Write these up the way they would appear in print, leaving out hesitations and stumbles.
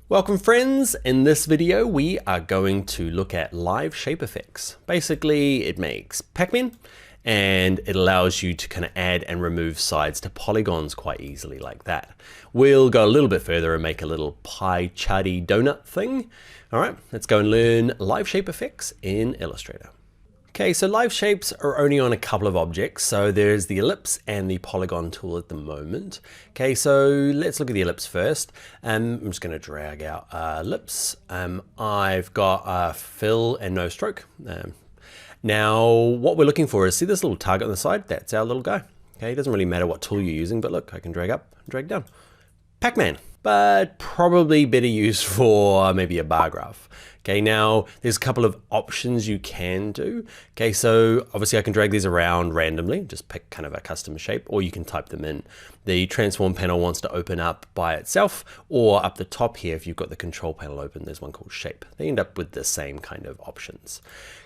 Welcome friends, in this video we are going to look at live shape effects. Basically it makes Pac-Man and it allows you to kind of add and remove sides to polygons quite easily like that. We'll go a little bit further and make a little pie charty donut thing. Alright, let's go and learn live shape effects in Illustrator. Okay, so live shapes are only on a couple of objects. So there's the ellipse and the polygon tool at the moment. Okay, so let's look at the ellipse first. I'm just going to drag out ellipse. I've got fill and no stroke. Now what we're looking for is, see this little target on the side? That's our little guy. Okay, it doesn't really matter what tool you're using, but look, I can drag up and drag down. Pac-Man, but probably better used for maybe a bar graph. Okay, now there's a couple of options you can do. Okay, so obviously I can drag these around randomly, just pick kind of a custom shape, or you can type them in. The transform panel wants to open up by itself, or up the top here, if you've got the control panel open, there's one called shape. They end up with the same kind of options.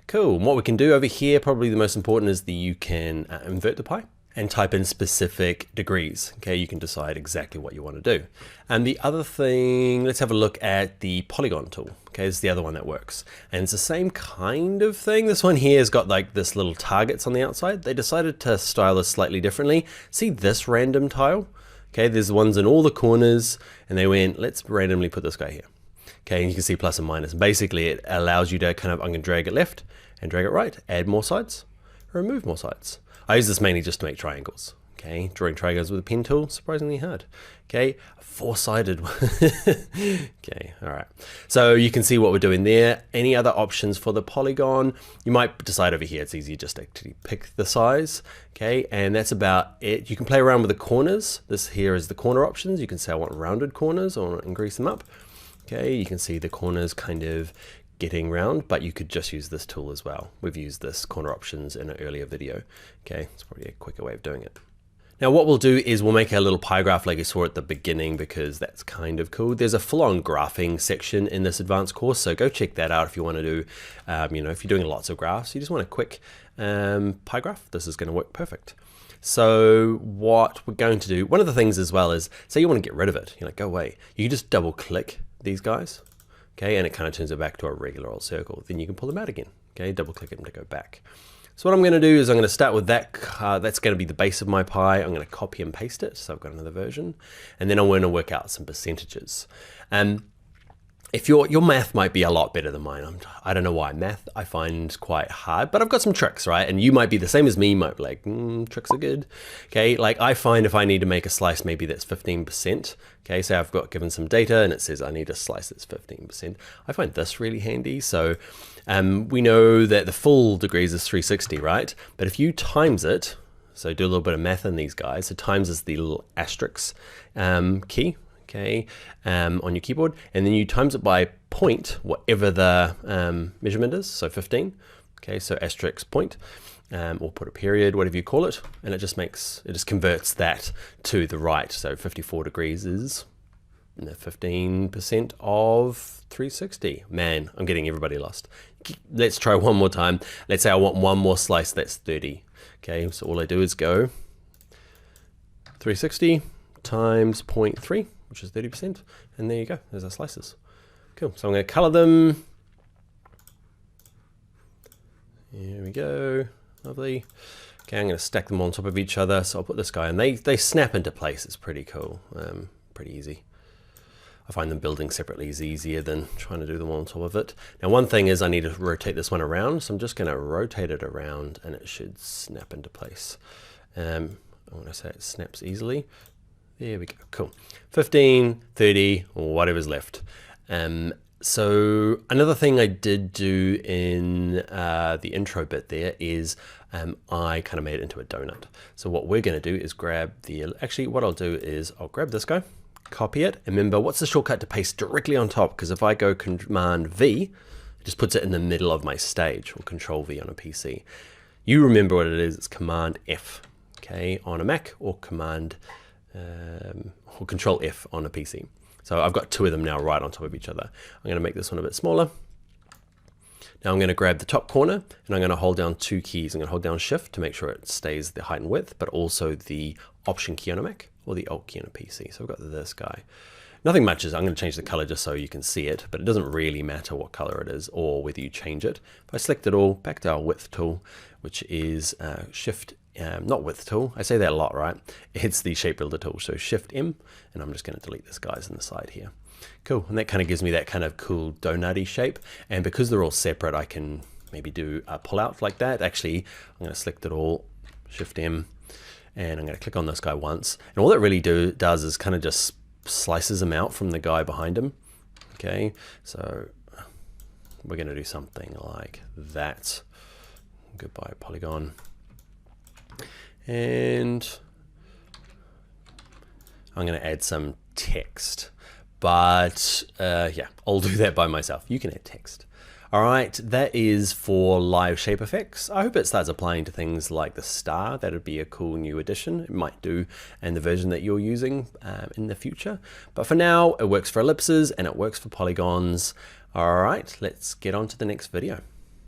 Cool, and what we can do over here, probably the most important is that you can invert the pie and type in specific degrees. Okay, you can decide exactly what you want to do. And the other thing, let's have a look at the polygon tool. Okay, it's the other one that works. And it's the same kind of thing. This one here has got like this little targets on the outside. They decided to style this slightly differently. See this random tile? Okay, there's the ones in all the corners, and they went, let's randomly put this guy here. Okay, and you can see plus and minus. Basically, it allows you to kind of, I'm gonna drag it left and drag it right, add more sides, remove more sides. I use this mainly just to make triangles. Okay, drawing triangles with a pen tool, surprisingly hard. Okay, a four-sided one. Okay, all right. So you can see what we're doing there. Any other options for the polygon? You might decide over here, it's easier just to actually pick the size. Okay, and that's about it. You can play around with the corners. This here is the corner options. You can say I want rounded corners or increase them up. Okay, you can see the corners kind of getting round, but you could just use this tool as well. We've used this corner options in an earlier video. Okay, it's probably a quicker way of doing it. Now what we'll do is we'll make a little pie graph like you saw at the beginning, because that's kind of cool. There's a full-on graphing section in this advanced course, so go check that out if you want to do, you know, if you're doing lots of graphs, you just want a quick pie graph, this is going to work perfect. So what we're going to do, one of the things as well is, say you want to get rid of it, you're like, go away. You can just double click these guys. Okay, and it kind of turns it back to a regular old circle. Then you can pull them out again. Okay, double click them to go back. So what I'm going to do is I'm going to start with that. That's going to be the base of my pie. I'm going to copy and paste it. So I've got another version. And then I'm going to work out some percentages. If your math might be a lot better than mine. I don't know why. Math I find quite hard, but I've got some tricks, right? And you might be the same as me. You might be like, tricks are good. Okay, like I find if I need to make a slice, maybe that's 15%. Okay, so I've got given some data and it says I need a slice that's 15%. I find this really handy. So we know that the full degrees is 360, right? But if you times it, so do a little bit of math in these guys. So times is the little asterisk key. Okay, on your keyboard, and then you times it by point, whatever the measurement is, so 15. Okay, so asterisk point, or put a period, whatever you call it, and it just converts that to the right. So 54 degrees is 15% of 360. Man, I'm getting everybody lost. Let's try one more time. Let's say I want one more slice, that's 30. Okay, so all I do is go 360 times 0.3. which is 30%, and there you go, there's our slices. Cool, so I'm going to color them. Here we go, lovely. Okay, I'm going to stack them on top of each other, so I'll put this guy, and they snap into place. It's pretty cool, pretty easy. I find them building separately is easier than trying to do them on top of it. Now one thing is I need to rotate this one around, so I'm just going to rotate it around, and it should snap into place. I want to say it snaps easily. There we go, cool. 15, 30, or whatever's left. So another thing I did do in the intro bit there is I kind of made it into a donut. So what we're gonna do is grab actually what I'll do is I'll grab this guy, copy it, and remember what's the shortcut to paste directly on top? Because if I go Command V, it just puts it in the middle of my stage, or Control V on a PC. You remember what it is, it's Command F, okay, on a Mac, or Command or Control F on a PC. So I've got two of them now right on top of each other. I'm going to make this one a bit smaller. Now I'm going to grab the top corner and I'm going to hold down two keys. I'm going to hold down Shift to make sure it stays the height and width, but also the Option key on a Mac or the Alt key on a PC. So I've got this guy. Nothing much is, I'm going to change the color just so you can see it, but it doesn't really matter what color it is or whether you change it. If I select it all, back to our width tool, which is Shift, not width tool, I say that a lot, right? It's the shape builder tool, so Shift M, and I'm just going to delete this guys on the side here. Cool, and that kind of gives me that kind of cool donut-y shape, and because they're all separate, I can maybe do a pull out like that. Actually, I'm going to select it all, Shift M, and I'm going to click on this guy once, and all that really does is kind of just slices them out from the guy behind him. Okay, so we're going to do something like that. Goodbye polygon, and I'm going to add some text, but yeah, I'll do that by myself. You can add text. All right, that is for live shape effects. I hope it starts applying to things like the star. That would be a cool new addition. It might do in the version that you're using in the future. But for now, it works for ellipses and it works for polygons. All right, let's get on to the next video.